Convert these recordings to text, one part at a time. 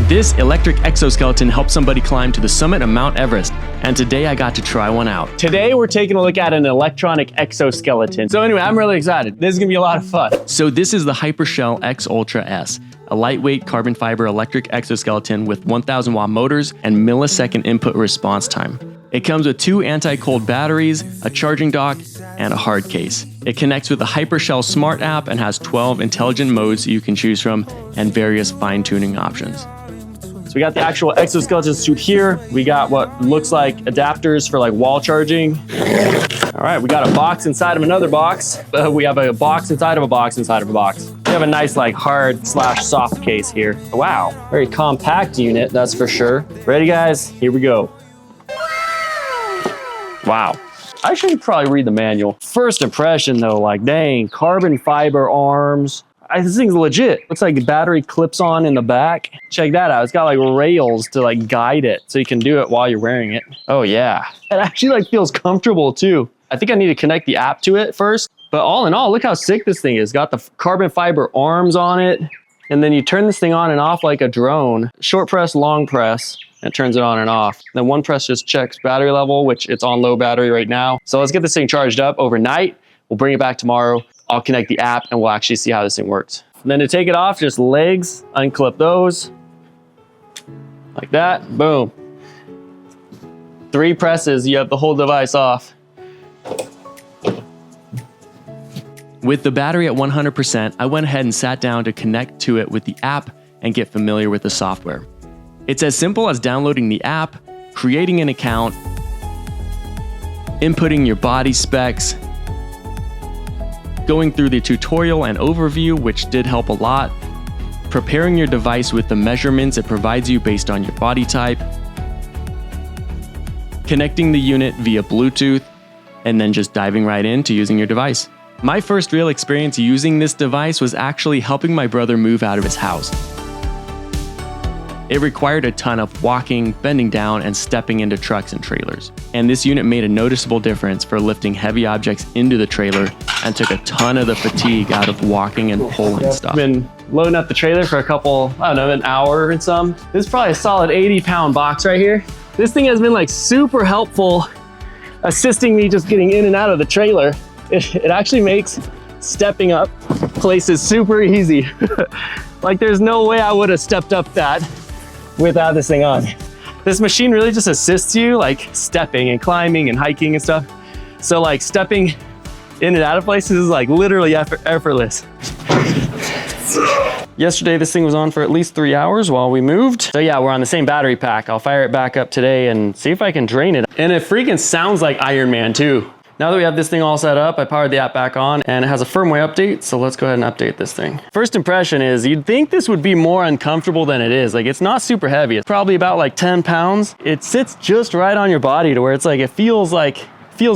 This electric exoskeleton helped somebody climb to the summit of Mount Everest, and today I got to try one out. Today we're taking a look at an electronic exoskeleton. So anyway, I'm really excited. This is gonna be a lot of fun. So this is the Hypershell X Ultra S, a lightweight carbon fiber electric exoskeleton with 1000 watt motors and millisecond input response time. It comes with 2 anti-cold batteries, a charging dock, and a hard case. It connects with the Hypershell Smart app and has 12 intelligent modes you can choose from and various fine-tuning options. So we got the actual exoskeleton suit here. We got what looks like adapters for like wall charging. All right, we got a box inside of another box. We have a box inside of a box inside of a box. We have a nice like hard/soft case here. Wow, very compact unit, that's for sure. Ready guys? Here we go. Wow. I should probably read the manual. First impression though, like dang, carbon fiber arms. This thing's legit. Looks like the battery clips on in the back. Check that out. It's got like rails to like guide it so you can do it while you're wearing it. Oh yeah. It actually like feels comfortable too. I think I need to connect the app to it first. But all in all, look how sick this thing is. It's got the carbon fiber arms on it. And then you turn this thing on and off like a drone. Short press, long press. And it turns it on and off. Then one press just checks battery level, which it's on low battery right now. So let's get this thing charged up overnight. We'll bring it back tomorrow. I'll connect the app and we'll actually see how this thing works. And then to take it off, just legs, unclip those. Like that, boom. 3 presses, you have the whole device off. With the battery at 100%, I went ahead and sat down to connect to it with the app and get familiar with the software. It's as simple as downloading the app, creating an account, inputting your body specs, going through the tutorial and overview, which did help a lot, preparing your device with the measurements it provides you based on your body type, connecting the unit via Bluetooth, and then just diving right into using your device. My first real experience using this device was actually helping my brother move out of his house. It required a ton of walking, bending down, and stepping into trucks and trailers. And this unit made a noticeable difference for lifting heavy objects into the trailer and took a ton of the fatigue out of walking and pulling stuff. I've been loading up the trailer for a couple, I don't know, an hour and some. This is probably a solid 80-pound box right here. This thing has been like super helpful assisting me just getting in and out of the trailer. It actually makes stepping up places super easy. Like there's no way I would have stepped up that without this thing on. This machine really just assists you like stepping and climbing and hiking and stuff. So like stepping in and out of places is like literally effortless. Yesterday, this thing was on for at least 3 hours while we moved. So yeah, we're on the same battery pack. I'll fire it back up today and see if I can drain it. And it freaking sounds like Iron Man too. Now that we have this thing all set up, I powered the app back on and it has a firmware update. So let's go ahead and update this thing. First impression is you'd think this would be more uncomfortable than it is. Like it's not super heavy. It's probably about like 10 pounds. It sits just right on your body to where it's like, it feels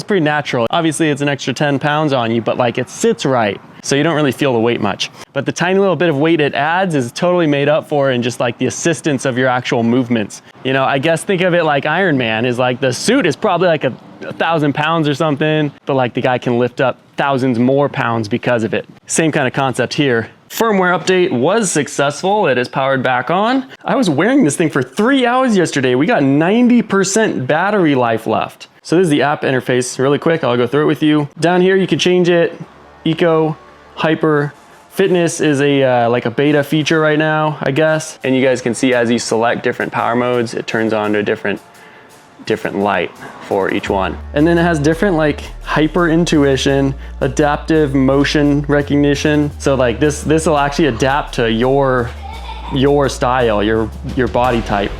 pretty natural. Obviously it's an extra 10 pounds on you, but like it sits right. So you don't really feel the weight much. But the tiny little bit of weight it adds is totally made up for in just like the assistance of your actual movements. You know, I guess think of it like Iron Man is like the suit is probably like 1,000 pounds or something, but like the guy can lift up thousands more pounds because of it. Same kind of concept here. Firmware update was successful. It is powered back on. I was wearing this thing for 3 hours yesterday. We got 90% battery life left. So this is the app interface really quick. I'll go through it with you. Down here, you can change it. Eco, Hyper, Fitness is a like a beta feature right now, I guess. And you guys can see as you select different power modes, it turns on to a different light for each one. And then it has different like hyper intuition, adaptive motion recognition. So like this will actually adapt to your style, your body type.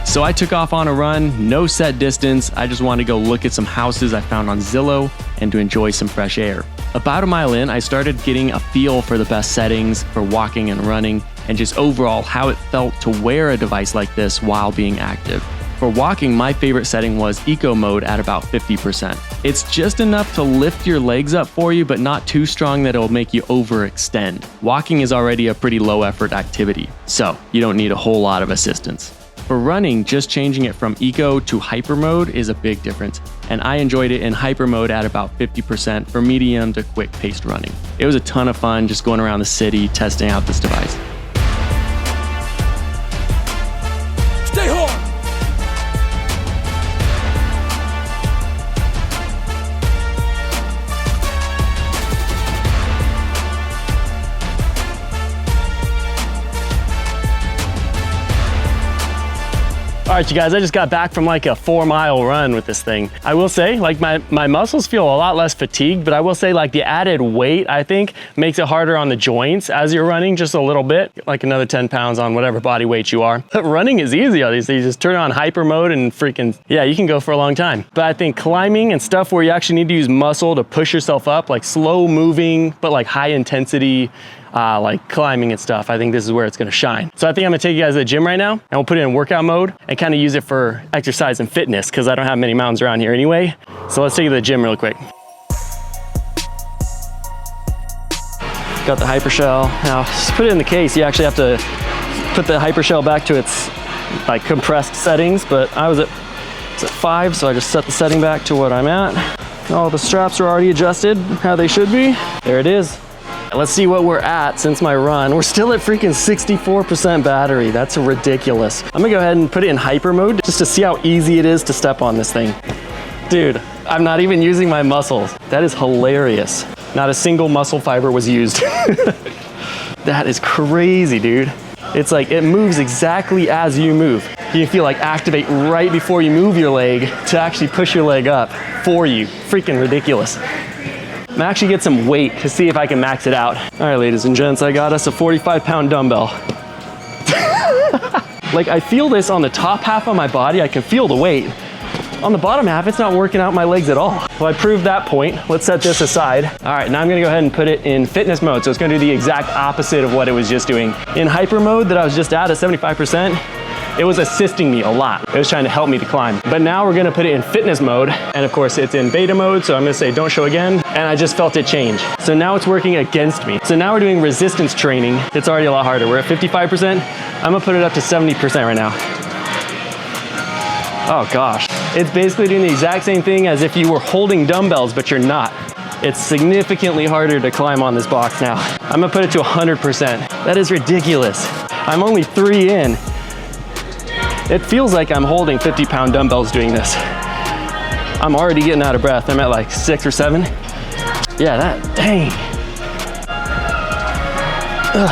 So I took off on a run, no set distance. I just wanted to go look at some houses I found on Zillow and to enjoy some fresh air. About a mile in, I started getting a feel for the best settings for walking and running and just overall how it felt to wear a device like this while being active. For walking, my favorite setting was Eco mode at about 50%. It's just enough to lift your legs up for you, but not too strong that it'll make you overextend. Walking is already a pretty low effort activity, so you don't need a whole lot of assistance. For running, just changing it from Eco to Hyper mode is a big difference, and I enjoyed it in Hyper mode at about 50% for medium to quick paced running. It was a ton of fun just going around the city testing out this device. All right, you guys, I just got back from like a 4-mile run with this thing. I will say, like my muscles feel a lot less fatigued, but I will say like the added weight, I think, makes it harder on the joints as you're running just a little bit, like another 10 pounds on whatever body weight you are. But running is easy on these things. You just turn on hyper mode and freaking, yeah, you can go for a long time. But I think climbing and stuff where you actually need to use muscle to push yourself up, like slow moving, but like high intensity, like climbing and stuff, I think this is where it's gonna shine. So I think I'm gonna take you guys to the gym right now and we'll put it in workout mode and kind of use it for exercise and fitness because I don't have many mountains around here anyway. So let's take you to the gym real quick. Got the Hypershell. Now, just put it in the case. You actually have to put the Hypershell back to its like compressed settings, but it's at 5, so I just set the setting back to what I'm at. All the straps are already adjusted how they should be. There it is. Let's see what we're at since my run. We're still at freaking 64% battery. That's ridiculous. I'm gonna go ahead and put it in hyper mode just to see how easy it is to step on this thing. Dude, I'm not even using my muscles. That is hilarious. Not a single muscle fiber was used. That is crazy, dude. It's like, it moves exactly as you move. You feel like activate right before you move your leg to actually push your leg up for you. Freaking ridiculous. I'm gonna actually get some weight to see if I can max it out. All right, ladies and gents, I got us a 45-pound dumbbell. Like I feel this on the top half of my body, I can feel the weight. On the bottom half, it's not working out my legs at all. Well, I proved that point. Let's set this aside. All right, now I'm gonna go ahead and put it in fitness mode. So it's gonna do the exact opposite of what it was just doing. In hyper mode that I was just at 75%, it was assisting me a lot. It was trying to help me to climb. But now we're gonna put it in fitness mode. And of course it's in beta mode. So I'm gonna say don't show again. And I just felt it change. So now it's working against me. So now we're doing resistance training. It's already a lot harder. We're at 55%. I'm gonna put it up to 70% right now. Oh gosh. It's basically doing the exact same thing as if you were holding dumbbells, but you're not. It's significantly harder to climb on this box now. I'm gonna put it to 100%. That is ridiculous. I'm only 3 in. It feels like I'm holding 50-pound dumbbells doing this. I'm already getting out of breath. I'm at like 6 or 7. Yeah, dang. Ugh.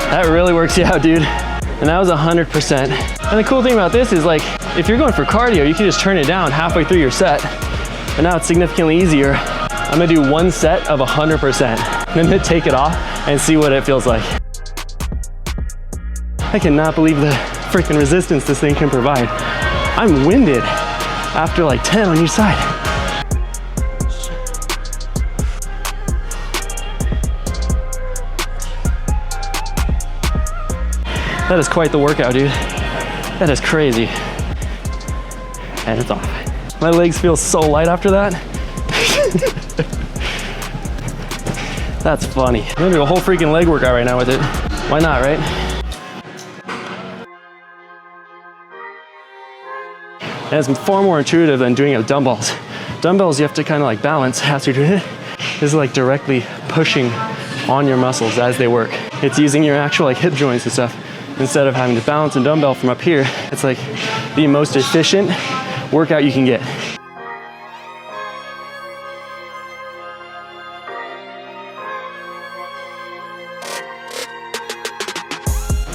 That really works you out, dude. And that was 100%. And the cool thing about this is like, if you're going for cardio, you can just turn it down halfway through your set. And now it's significantly easier. I'm gonna do 1 set of 100%. And then take it off and see what it feels like. I cannot believe the freaking resistance this thing can provide. I'm winded after like 10 on each side. That is quite the workout, dude. That is crazy. And it's off. My legs feel so light after that. That's funny. I'm gonna do a whole freaking leg workout right now with it. Why not, right? And it's far more intuitive than doing it with dumbbells. Dumbbells, you have to kind of like balance as you're doing it. This is like directly pushing on your muscles as they work. It's using your actual like hip joints and stuff instead of having to balance a dumbbell from up here. It's like the most efficient workout you can get.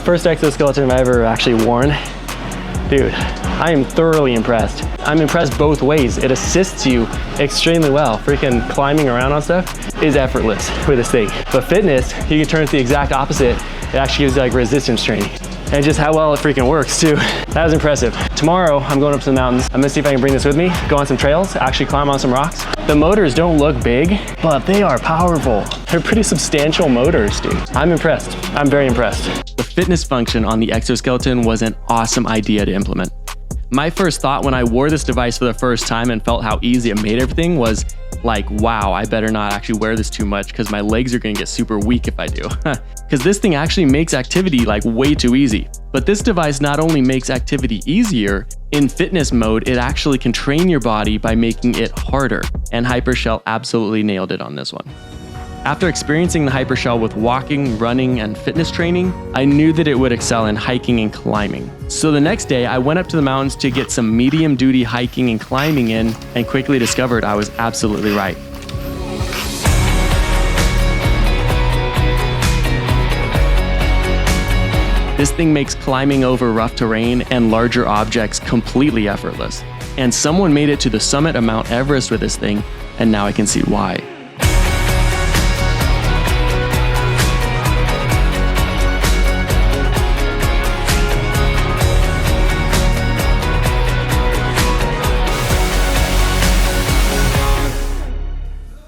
First exoskeleton I've ever actually worn. Dude, I am thoroughly impressed. I'm impressed both ways. It assists you extremely well. Freaking climbing around on stuff is effortless with this thing. But fitness, you can turn it the exact opposite. It actually gives you like resistance training. And just how well it freaking works too. That was impressive. Tomorrow, I'm going up to the mountains. I'm gonna see if I can bring this with me, go on some trails, actually climb on some rocks. The motors don't look big, but they are powerful. They're pretty substantial motors, dude. I'm impressed. I'm very impressed. The fitness function on the exoskeleton was an awesome idea to implement. My first thought when I wore this device for the first time and felt how easy it made everything was like, wow, I better not actually wear this too much because my legs are gonna get super weak if I do. Because this thing actually makes activity like way too easy. But this device not only makes activity easier, in fitness mode, it actually can train your body by making it harder. And Hypershell absolutely nailed it on this one. After experiencing the Hypershell with walking, running, and fitness training, I knew that it would excel in hiking and climbing. So the next day, I went up to the mountains to get some medium-duty hiking and climbing in, and quickly discovered I was absolutely right. This thing makes climbing over rough terrain and larger objects completely effortless. And someone made it to the summit of Mount Everest with this thing, and now I can see why.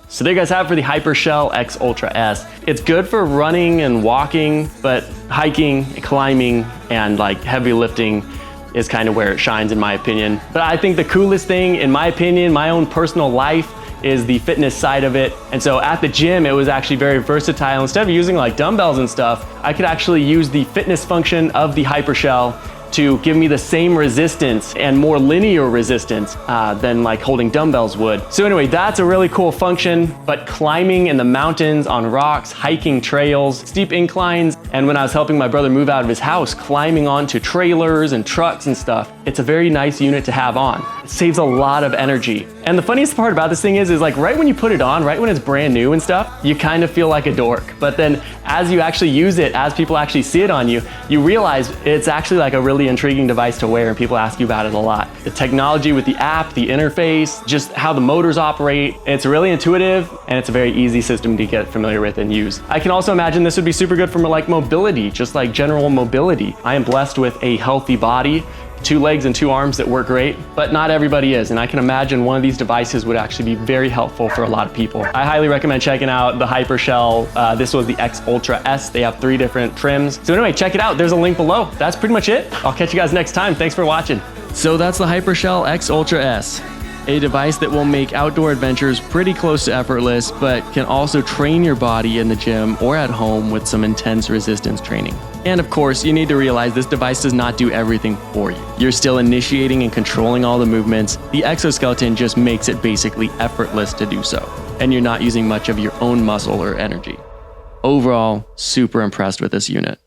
So there you guys have it for the Hypershell X Ultra S. It's good for running and walking, but hiking, climbing, and like heavy lifting is kind of where it shines in my opinion. But I think the coolest thing, in my opinion, my own personal life, is the fitness side of it. And so at the gym, it was actually very versatile. Instead of using like dumbbells and stuff, I could actually use the fitness function of the Hypershell to give me the same resistance and more linear resistance than like holding dumbbells would. So anyway, that's a really cool function, but climbing in the mountains, on rocks, hiking trails, steep inclines, and when I was helping my brother move out of his house, climbing onto trailers and trucks and stuff, it's a very nice unit to have on. It saves a lot of energy. And the funniest part about this thing is like right when you put it on, right when it's brand new and stuff, you kind of feel like a dork. But then as you actually use it, as people actually see it on you, you realize it's actually like a really intriguing device to wear, and people ask you about it a lot. The technology with the app, the interface, just how the motors operate, it's really intuitive, and it's a very easy system to get familiar with and use. I can also imagine this would be super good for like mobility, just like general mobility. I am blessed with a healthy body, 2 legs and 2 arms that work great, but not everybody is. And I can imagine one of these devices would actually be very helpful for a lot of people. I highly recommend checking out the Hypershell. This was the X Ultra S. They have 3 different trims. So anyway, check it out. There's a link below. That's pretty much it. I'll catch you guys next time. Thanks for watching. So that's the Hypershell X Ultra S. A device that will make outdoor adventures pretty close to effortless, but can also train your body in the gym or at home with some intense resistance training. And of course, you need to realize this device does not do everything for you. You're still initiating and controlling all the movements. The exoskeleton just makes it basically effortless to do so, and you're not using much of your own muscle or energy. Overall, super impressed with this unit.